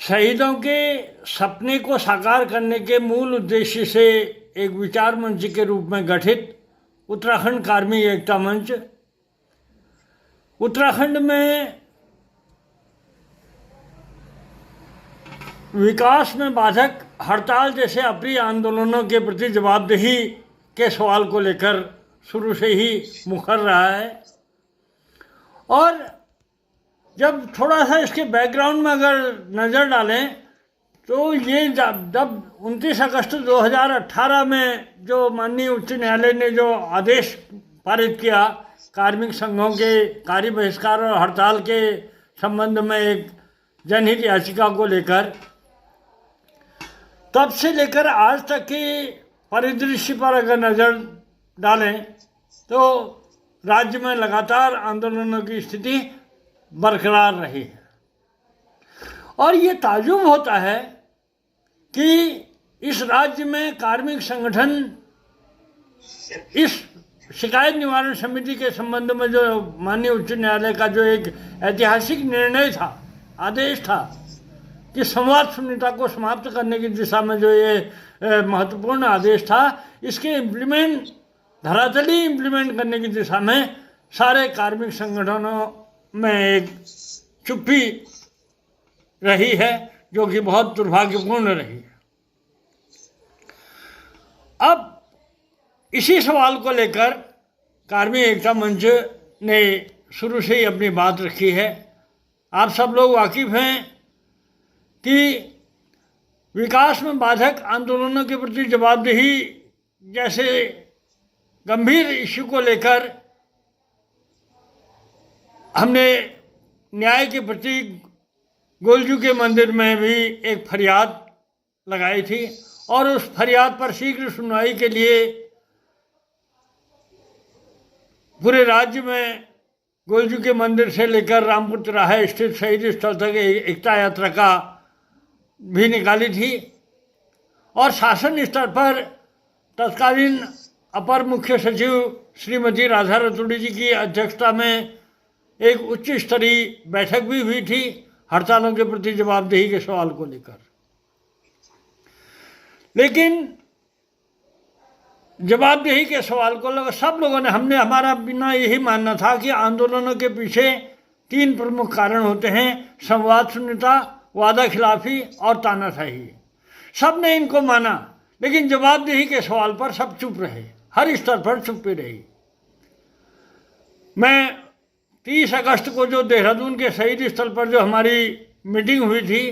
शहीदों के सपने को साकार करने के मूल उद्देश्य से एक विचार मंच के रूप में गठित उत्तराखंड कार्मिक एकता मंच उत्तराखंड में विकास में बाधक हड़ताल जैसे अप्रिय आंदोलनों के प्रति जवाबदेही के सवाल को लेकर शुरू से ही मुखर रहा है। और जब थोड़ा सा इसके बैकग्राउंड में अगर नज़र डालें तो ये जब 29 अगस्त 2018 में जो माननीय उच्च न्यायालय ने जो आदेश पारित किया कार्मिक संघों के कार्य बहिष्कार और हड़ताल के संबंध में एक जनहित याचिका को लेकर, तब से लेकर आज तक के परिदृश्य पर अगर नज़र डालें तो राज्य में लगातार आंदोलनों की स्थिति बरकरार रही है। और ये ताज्जुब होता है कि इस राज्य में कार्मिक संगठन इस शिकायत निवारण समिति के संबंध में जो माननीय उच्च न्यायालय का जो एक ऐतिहासिक निर्णय था, आदेश था कि संवाद शून्यता को समाप्त करने की दिशा में जो ये महत्वपूर्ण आदेश था, इसके धरातली इम्प्लीमेंट करने की दिशा में सारे कार्मिक संगठनों में एक चुप्पी रही है, जो कि बहुत दुर्भाग्यपूर्ण रही है। अब इसी सवाल को लेकर कार्मिक एकता मंच ने शुरू से ही अपनी बात रखी है। आप सब लोग वाकिफ़ हैं कि विकास में बाधक आंदोलनों के प्रति जवाबदेही जैसे गंभीर इश्यू को लेकर हमने न्याय के प्रति गोलजू के मंदिर में भी एक फरियाद लगाई थी और उस फरियाद पर शीघ्र सुनवाई के लिए पूरे राज्य में गोलजू के मंदिर से लेकर रामपुर तिराहे स्थित शहीद स्थल तक एकता यात्रा का भी निकाली थी। और शासन स्तर पर तत्कालीन अपर मुख्य सचिव श्रीमती राधा रतूड़ी जी की अध्यक्षता में एक उच्च स्तरीय बैठक भी हुई थी हड़तालों के प्रति जवाबदेही के सवाल को लेकर। लेकिन जवाबदेही के सवाल को लेकर सब लोगों ने हमारा बिना यही मानना था कि आंदोलनों के पीछे 3 प्रमुख कारण होते हैं: संवाद शून्यता, वादा खिलाफी और तानाशाही। सब ने इनको माना, लेकिन जवाबदेही के सवाल पर सब चुप रहे, हर स्तर पर चुप्पी रही। मैं 30 अगस्त को जो देहरादून के शहीद स्थल पर जो हमारी मीटिंग हुई थी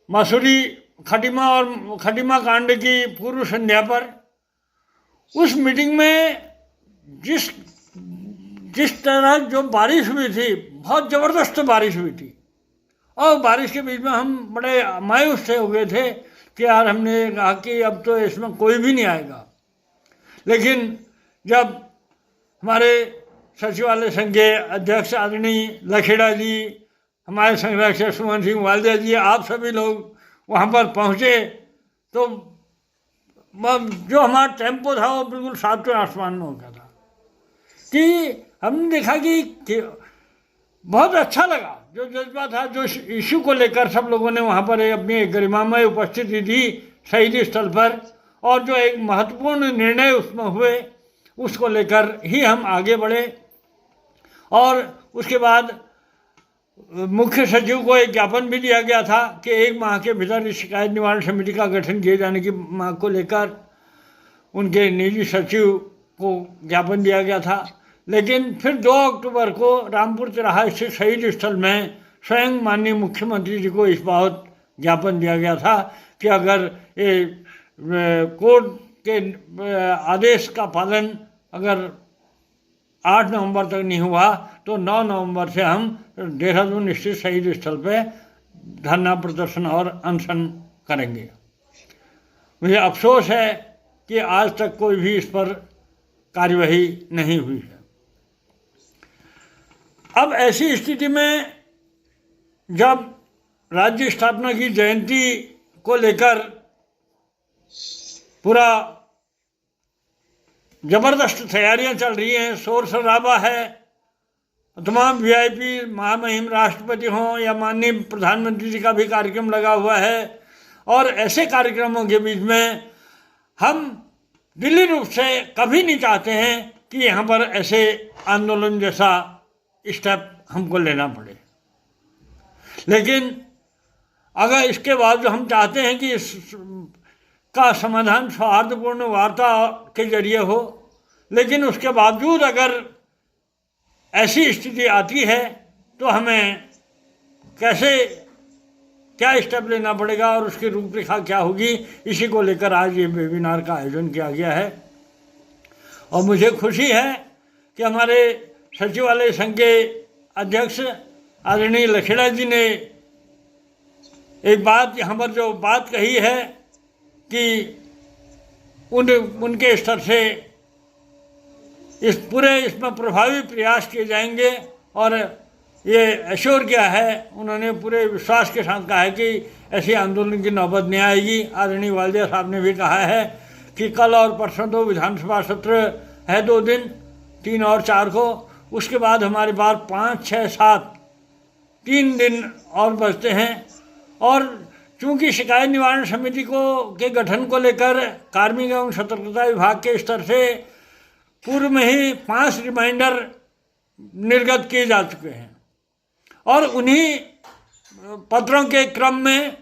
मसूरी खटीमा कांड की पूर्व संध्या पर, उस मीटिंग में जिस तरह जो बारिश हुई थी, बहुत ज़बरदस्त बारिश हुई थी, और बारिश के बीच में हम बड़े मायूस से हो गए थे कि यार, हमने कहा कि अब तो इसमें कोई भी नहीं आएगा। लेकिन जब हमारे सचिवालय संघ के अध्यक्ष आदरणीय लखेड़ा जी, हमारे संरक्षक सुमन सिंह वालिया जी, आप सभी लोग वहाँ पर पहुँचे तो जो हमारा टेम्पो था वो बिल्कुल 7वें आसमान में हो गया था। कि हमने देखा कि बहुत अच्छा लगा, जो जज्बा था, जो इशू को लेकर सब लोगों ने वहाँ पर अपनी गरिमामय उपस्थिति दी शहीद स्थल पर, और जो एक महत्वपूर्ण निर्णय उसमें हुए उसको लेकर ही हम आगे बढ़े। और उसके बाद मुख्य सचिव को एक ज्ञापन भी दिया गया था कि 1 माह के भीतर इस शिकायत निवारण समिति का गठन किए जाने की मांग को लेकर उनके निजी सचिव को ज्ञापन दिया गया था। लेकिन फिर 2 अक्टूबर को रामपुर तिराहा स्थित शहीद स्थल में स्वयं माननीय मुख्यमंत्री जी को इस बाबत ज्ञापन दिया गया था कि अगर ये कोर्ट के आदेश का पालन अगर 8 नवंबर तक नहीं हुआ तो 9 नवंबर से हम देहरादून स्थित शहीद स्थल पे धरना प्रदर्शन और अनशन करेंगे। मुझे अफसोस है कि आज तक कोई भी इस पर कार्यवाही नहीं हुई है। अब ऐसी स्थिति में जब राज्य स्थापना की जयंती को लेकर पूरा ज़बरदस्त तैयारियां चल रही हैं, शोर शराबा है, तमाम वीआईपी महामहिम राष्ट्रपति हों या माननीय प्रधानमंत्री जी का भी कार्यक्रम लगा हुआ है। और ऐसे कार्यक्रमों के बीच में हम दिली रूप से कभी नहीं चाहते हैं कि यहाँ पर ऐसे आंदोलन जैसा स्टेप हमको लेना पड़े। लेकिन अगर इसके बाद हम चाहते हैं कि इसका समाधान सौहार्दपूर्ण वार्ता के जरिए हो, लेकिन उसके बावजूद अगर ऐसी स्थिति आती है तो हमें कैसे क्या स्टेप लेना पड़ेगा और उसकी रूपरेखा क्या होगी, इसी को लेकर आज ये वेबिनार का आयोजन किया गया है। और मुझे खुशी है कि हमारे सचिवालय संघ के अध्यक्ष आदरणीय लखेड़ा जी ने एक बात यहाँ पर जो बात कही है कि उनके स्तर से इसमें प्रभावी प्रयास किए जाएंगे। और ये एश्योर किया है, उन्होंने पूरे विश्वास के साथ कहा है कि ऐसी आंदोलन की नौबत नहीं आएगी। आदरणीय वालदिया साहब ने भी कहा है कि कल और परसों तो विधानसभा सत्र है, 2 दिन 3 और 4 को, उसके बाद हमारे पास 5, 6, 7 3 दिन और बचते हैं। और चूंकि शिकायत निवारण समिति के गठन को लेकर कार्मिक एवं सतर्कता विभाग के स्तर से पूर्व में ही 5 रिमाइंडर निर्गत किए जा चुके हैं। और उन्हीं पत्रों के क्रम में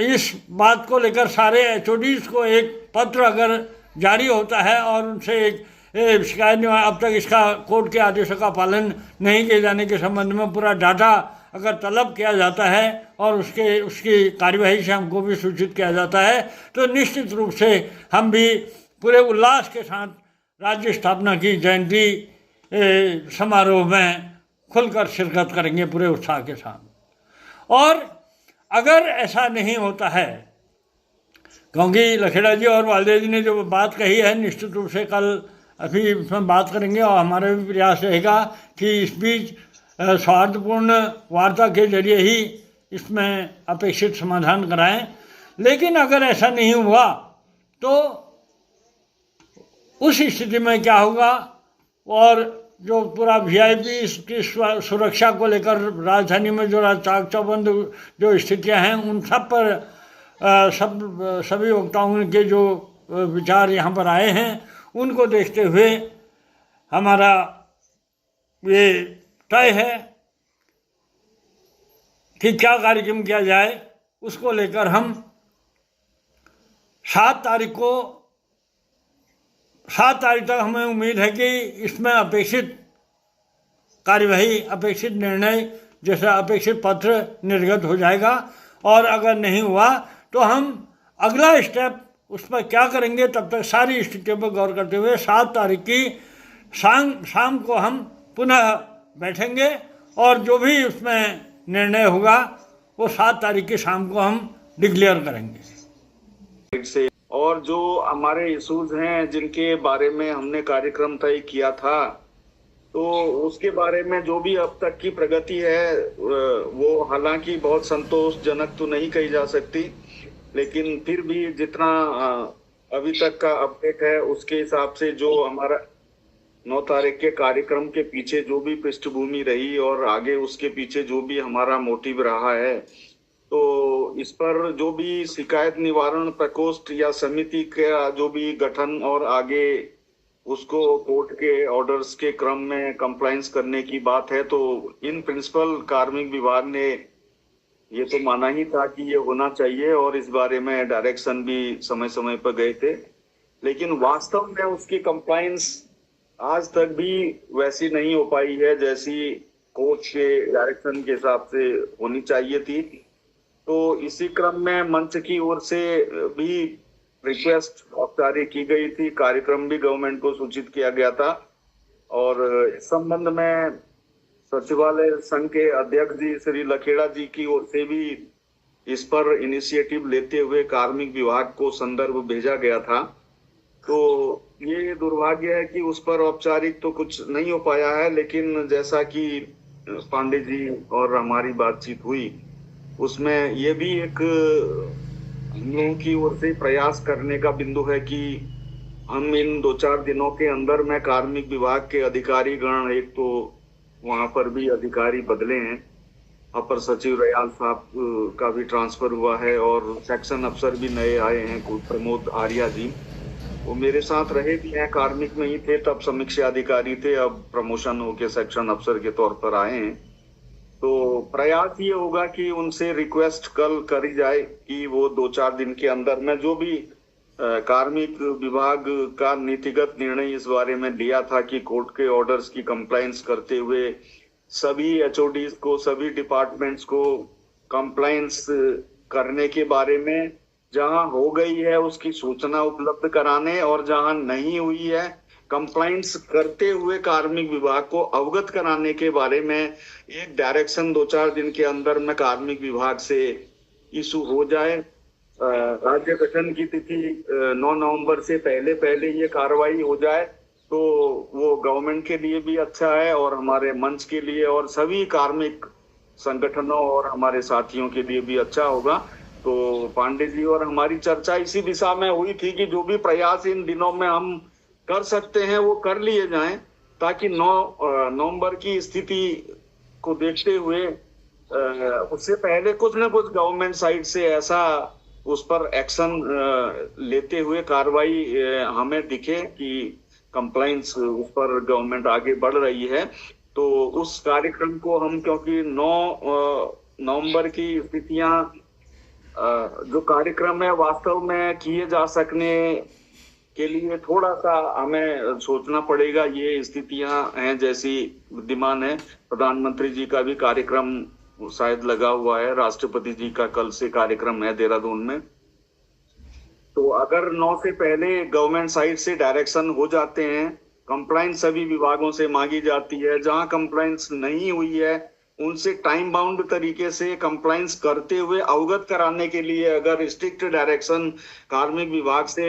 इस बात को लेकर सारे एचओडीज को एक पत्र अगर जारी होता है और उनसे एक शिकायत निवारण, अब तक इसका कोर्ट के आदेशों का पालन नहीं किए जाने के संबंध में पूरा डाटा अगर तलब किया जाता है और उसकी कार्यवाही से हमको भी सूचित किया जाता है, तो निश्चित रूप से हम भी पूरे उल्लास के साथ राज्य स्थापना की जयंती समारोह में खुलकर शिरकत करेंगे पूरे उत्साह के साथ। और अगर ऐसा नहीं होता है, क्योंकि लखेड़ा जी और वालदे जी ने जो बात कही है, निश्चित रूप से कल अभी इसमें बात करेंगे और हमारा भी प्रयास रहेगा कि इस बीच सौहार्दपूर्ण वार्ता के जरिए ही इसमें अपेक्षित समाधान कराएं। लेकिन अगर ऐसा नहीं हुआ तो उस स्थिति में क्या होगा, और जो पूरा वीआईपी की सुरक्षा को लेकर राजधानी में जो चाक चौबंद जो स्थितियां हैं, उन सब पर सभी वक्ताओं के जो विचार यहाँ पर आए हैं, उनको देखते हुए हमारा ये तय है कि क्या कार्यक्रम किया जाए। उसको लेकर हम 7 तारीख तक हमें उम्मीद है कि इसमें अपेक्षित कार्यवाही, अपेक्षित निर्णय, जैसा अपेक्षित पत्र निर्गत हो जाएगा। और अगर नहीं हुआ तो हम अगला स्टेप उस पर क्या करेंगे, तब तक सारी स्थितियों पर गौर करते हुए 7 तारीख की शाम को हम पुनः बैठेंगे और जो भी उसमें निर्णय होगा वो 7 तारीख की शाम को हम डिक्लेयर करेंगे। और जो हमारे इश्यूज हैं जिनके बारे में हमने कार्यक्रम तय किया था, तो उसके बारे में जो भी अब तक की प्रगति है वो हालांकि बहुत संतोषजनक तो नहीं कही जा सकती, लेकिन फिर भी जितना अभी तक का अपडेट है उसके हिसाब से जो हमारा 9 तारीख के कार्यक्रम के पीछे जो भी पृष्ठभूमि रही और आगे उसके पीछे जो भी हमारा मोटिव रहा है, तो इस पर जो भी शिकायत निवारण प्रकोष्ठ या समिति का जो भी गठन और आगे उसको कोर्ट के ऑर्डर्स के क्रम में कंप्लायंस करने की बात है, तो इन प्रिंसिपल कार्मिक विभाग ने ये तो माना ही था कि ये होना चाहिए और इस बारे में डायरेक्शन भी समय समय पर गए थे। लेकिन वास्तव में उसकी कंप्लायंस आज तक भी वैसी नहीं हो पाई है जैसी कोर्ट के डायरेक्शन के हिसाब से होनी चाहिए थी। तो इसी क्रम में मंच की ओर से भी रिक्वेस्ट औपचारिक की गई थी, कार्यक्रम भी गवर्नमेंट को सूचित किया गया था और इस संबंध में सचिवालय संघ के अध्यक्ष जी श्री लखेड़ा जी की ओर से भी इस पर इनिशिएटिव लेते हुए कार्मिक विभाग को संदर्भ भेजा गया था। तो ये दुर्भाग्य है कि उस पर औपचारिक तो कुछ नहीं हो पाया है, लेकिन जैसा कि पांडे जी और हमारी बातचीत हुई उसमें ये भी एक हम लोगों की ओर से प्रयास करने का बिंदु है कि हम इन 2-4 दिनों के अंदर में कार्मिक विभाग के अधिकारी गण एक तो वहां पर भी अधिकारी बदले हैं। अपर सचिव रयाल साहब का भी ट्रांसफर हुआ है और सेक्शन अफसर भी नए आए हैं, प्रमोद आर्या जी। वो मेरे साथ रहे भी हैं, कार्मिक में ही थे तब समीक्षा अधिकारी थे, अब प्रमोशन होके सेक्शन अफसर के तौर पर आए हैं। तो प्रयास ये होगा कि उनसे रिक्वेस्ट कल करी जाए कि वो 2-4 दिन के अंदर में जो भी कार्मिक विभाग का नीतिगत निर्णय इस बारे में लिया था कि कोर्ट के ऑर्डर्स की कंप्लायंस करते हुए सभी एचओडीज को, सभी डिपार्टमेंट्स को कंप्लायंस करने के बारे में, जहां हो गई है उसकी सूचना उपलब्ध कराने और जहां नहीं हुई है कंप्लायंस करते हुए कार्मिक विभाग को अवगत कराने के बारे में एक डायरेक्शन 2-4 दिन के अंदर में कार्मिक विभाग से इशू हो जाए। राज्य गठन की तिथि 9 नवंबर से पहले ये कार्रवाई हो जाए तो वो गवर्नमेंट के लिए भी अच्छा है और हमारे मंच के लिए और सभी कार्मिक संगठनों और हमारे साथियों के लिए भी अच्छा होगा। तो पांडे जी और हमारी चर्चा इसी दिशा में हुई थी कि जो भी प्रयास इन दिनों में हम कर सकते हैं वो कर लिए जाएं, ताकि 9 नवंबर की स्थिति को देखते हुए उससे पहले कुछ न कुछ गवर्नमेंट साइड से ऐसा उस पर एक्शन लेते हुए कार्रवाई हमें दिखे कि कंप्लायंस उस पर गवर्नमेंट आगे बढ़ रही है। तो उस कार्यक्रम को हम, क्योंकि 9 नवंबर की स्थितियां जो कार्यक्रम है वास्तव में किए जा सकने के लिए थोड़ा सा हमें सोचना पड़ेगा। ये स्थितियां हैं जैसी विद्यमान है। प्रधानमंत्री जी का भी कार्यक्रम शायद लगा हुआ है, राष्ट्रपति जी का कल से कार्यक्रम है देहरादून में। तो अगर 9 से पहले गवर्नमेंट साइड से डायरेक्शन हो जाते हैं, कंप्लायंस सभी विभागों से मांगी जाती है, जहां कंप्लायंस नहीं हुई है उनसे टाइम बाउंड तरीके से कंप्लायंस करते हुए अवगत कराने के लिए अगर स्ट्रिक्ट डायरेक्शन कार्मिक विभाग से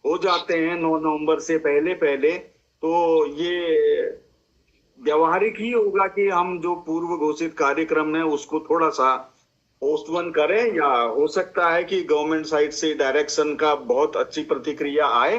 हो जाते हैं 9 नवंबर से पहले, तो ये व्यवहारिक ही होगा कि हम जो पूर्व घोषित कार्यक्रम है उसको थोड़ा सा पोस्टपोन करें, या हो सकता है कि गवर्नमेंट साइड से डायरेक्शन का बहुत अच्छी प्रतिक्रिया आए।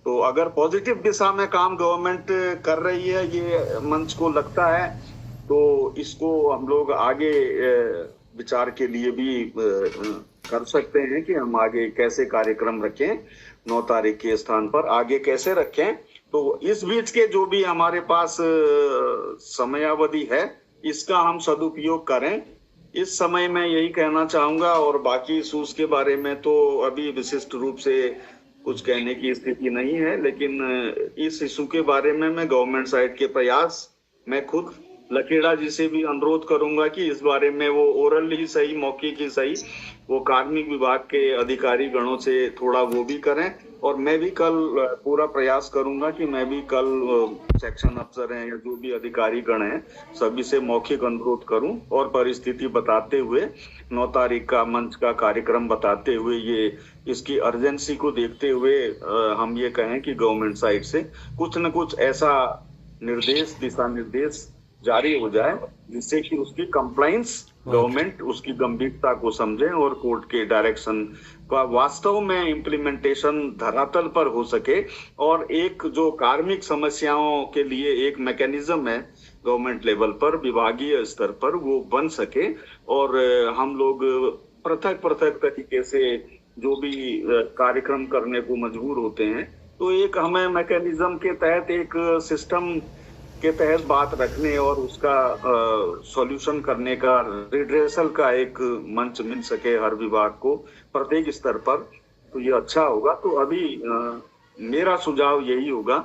तो अगर पॉजिटिव दिशा में काम गवर्नमेंट कर रही है, ये मंच को लगता है, तो इसको हम लोग आगे विचार के लिए भी कर सकते हैं कि हम आगे कैसे कार्यक्रम रखें, 9 तारीख के स्थान पर आगे कैसे रखें। तो इस बीच के जो भी हमारे पास समयावधि है इसका हम सदुपयोग करें। इस समय मैं यही कहना चाहूंगा, और बाकी इशूज के बारे में तो अभी विशिष्ट रूप से कुछ कहने की स्थिति नहीं है, लेकिन इस इशू के बारे में मैं गवर्नमेंट साइड के प्रयास, मैं खुद लखेड़ा जी से भी अनुरोध करूंगा कि इस बारे में वो ओरल ही सही, मौखिक ही सही, वो कार्मिक विभाग के अधिकारी गणों से थोड़ा वो भी करें। और मैं भी कल पूरा प्रयास करूंगा कि मैं भी कल सेक्शन अफसर हैं या जो भी अधिकारी गण हैं सभी से मौखिक अनुरोध करूं और परिस्थिति बताते हुए 9 तारीख का मंच का कार्यक्रम बताते हुए ये इसकी अर्जेंसी को देखते हुए हम ये कहें कि गवर्नमेंट साइड से कुछ न कुछ ऐसा निर्देश, दिशा निर्देश जारी हो जाए जिससे कि उसकी कंप्लायंस गवर्नमेंट उसकी गंभीरता को समझे और कोर्ट के डायरेक्शन का वास्तव में इम्प्लीमेंटेशन धरातल पर हो सके, और एक जो कार्मिक समस्याओं के लिए एक मैकेनिज्म है गवर्नमेंट लेवल पर, विभागीय स्तर पर, वो बन सके और हम लोग पृथक पृथक तरीके से जो भी कार्यक्रम करने को मजबूर होते हैं, तो एक हमें मैकेनिज्म के तहत, एक सिस्टम के तहत बात रखने और उसका सॉल्यूशन करने का, रिड्रेसल का एक मंच मिल सके हर विभाग को प्रत्येक स्तर पर, तो ये अच्छा होगा। तो अभी मेरा सुझाव यही होगा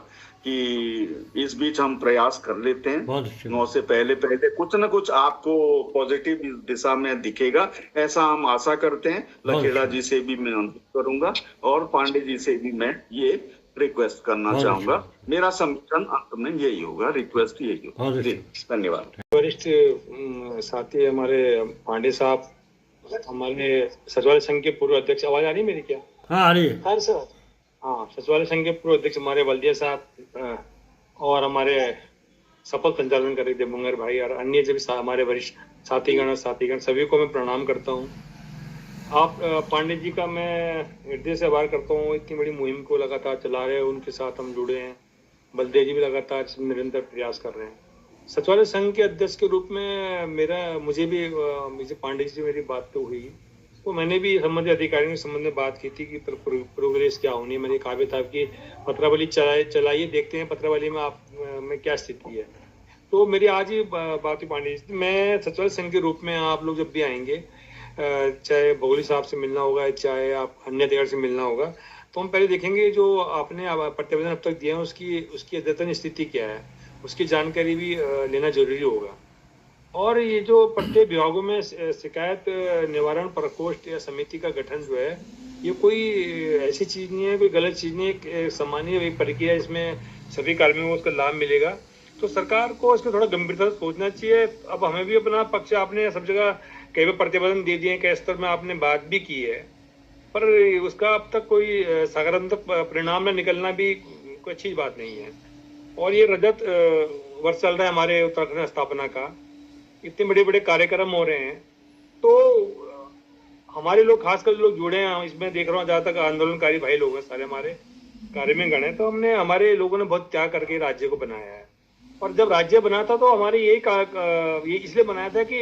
कि इस बीच हम प्रयास कर लेते हैं, 9 से पहले कुछ न कुछ आपको पॉजिटिव दिशा में दिखेगा, ऐसा हम आशा करते हैं। लखेड़ा जी से भी मैं अनुरोध करूंगा और पांडे जी से भी मैं ये रिक्वेस्ट करना चाहूंगा। मेरा सम्मेलन अंत में यही होगा, रिक्वेस्ट यही होगा। जी धन्यवाद। वरिष्ठ साथी हमारे पांडे साहब, हमारे सचिवालय संघ के पूर्व अध्यक्ष, आवाज आ रही है मेरी क्या? हाँ आ रही है सर। हाँ, सचिवालय संघ के पूर्व अध्यक्ष हमारे बल्दिया साहब और हमारे सफल संचालन कर रहे थे मुंगर भाई और अन्य जो भी हमारे वरिष्ठ साथीगण सभी को मैं प्रणाम करता हूँ। आप पांडे जी का मैं हृदय से आभार करता हूँ, इतनी बड़ी मुहिम को लगातार चला रहे हैं, उनके साथ हम जुड़े हैं। बलदेव जी भी लगातार निरंतर प्रयास कर रहे हैं। सचिवालय संघ के अध्यक्ष के रूप में मुझे पांडे जी से मेरी बात तो हुई, तो मैंने भी संबंधित अधिकारियों के संबंध में बात की थी कि प्रोग्रेस क्या होनी है। मैंने कहा भी था कि पत्रावली चलाइए, देखते हैं पत्रावली में आप में क्या स्थिति है। तो मेरी आज ही बात हुई पांडे जी से। मैं सचिवालय संघ के रूप में आप लोग जब भी आएंगे, चाहे भोगली साहब से मिलना होगा, चाहे आप अन्य अधिकारी से मिलना होगा, तो हम पहले देखेंगे जो आपने प्रतिवेदन अब तक दिए हैं उसकी अद्यतन स्थिति क्या है, उसकी जानकारी भी लेना जरूरी होगा। और ये जो प्रत्येक विभागों में शिकायत निवारण प्रकोष्ठ या समिति का गठन जो है, ये कोई ऐसी चीज नहीं है, कोई गलत चीज नहीं है, एक सामान्य प्रक्रिया, इसमें सभी कार्मिकों को उसका लाभ मिलेगा। तो सरकार को इसको थोड़ा गंभीरता से सोचना चाहिए। अब हमें भी अपना पक्ष, आपने सब जगह कई बार प्रतिवेदन दे दिए, कई स्तर में आपने बात भी की है, पर उसका अब तक कोई सकारात्मक परिणाम न निकलना भी कोई अच्छी बात नहीं है। और ये रजत वर्ष चल रहा है हमारे उत्तराखंड स्थापना का, इतने बड़े बड़े कार्यक्रम हो रहे हैं, तो हमारे लोग, खासकर लोग जुड़े हैं इसमें, देख रहा हूँ जहाँ तक आंदोलनकारी भाई लोग हैं सारे हमारे कार्य में गणे, तो हमारे लोगों ने बहुत त्याग करके राज्य को बनाया है। और जब राज्य बना था तो हमारे ये इसलिए बनाया था कि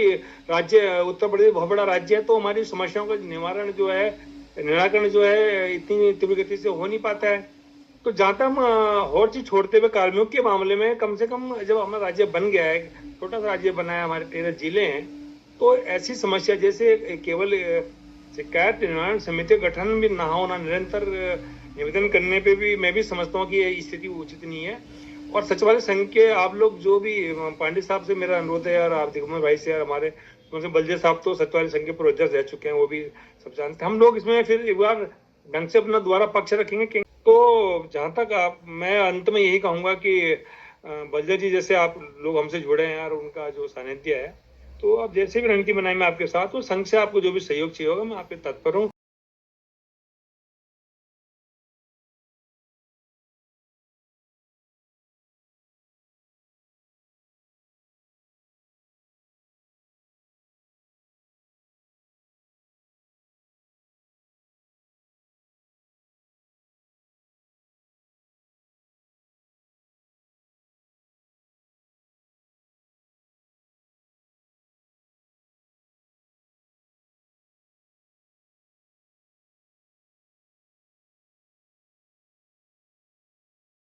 राज्य, उत्तर प्रदेश बहुत बड़ा राज्य है, तो हमारी समस्याओं का निराकरण जो है इतनी तीव्र गति से हो नहीं पाता है। तो जहाँ तक हम और चीज छोड़ते हुए कार्मिकों के मामले में, कम से कम जब हमारा राज्य बन गया है, छोटा सा राज्य बना है, हमारे 13 जिले हैं, तो ऐसी समस्या जैसे केवल शिकायत निवारण समिति का गठन भी ना होना, निरंतर निवेदन करने पे भी मैं भी समझता हूँ कि ये स्थिति उचित नहीं है। और सचिवालय संघ के आप लोग जो भी, पांडे साहब से मेरा अनुरोध है, और आप दिगंबर भाई से, और हमारे बलदेव साहब तो सचिवालय संघ के प्रोजेक्ट रह चुके हैं, वो भी सब जानते हैं। हम लोग इसमें फिर एक बार ढंग से अपना दोबारा पक्ष रखेंगे। तो जहां तक मैं अंत में यही कहूंगा कि बलदेव जी जैसे आप लोग हमसे जुड़े हैं और उनका जो सानिध्य है, तो आप जैसे भी रणनीति बनाए मैं आपके साथ हूँ। संघ से आपको जो भी सहयोग चाहिए होगा मैं आपके तत्पर हूँ।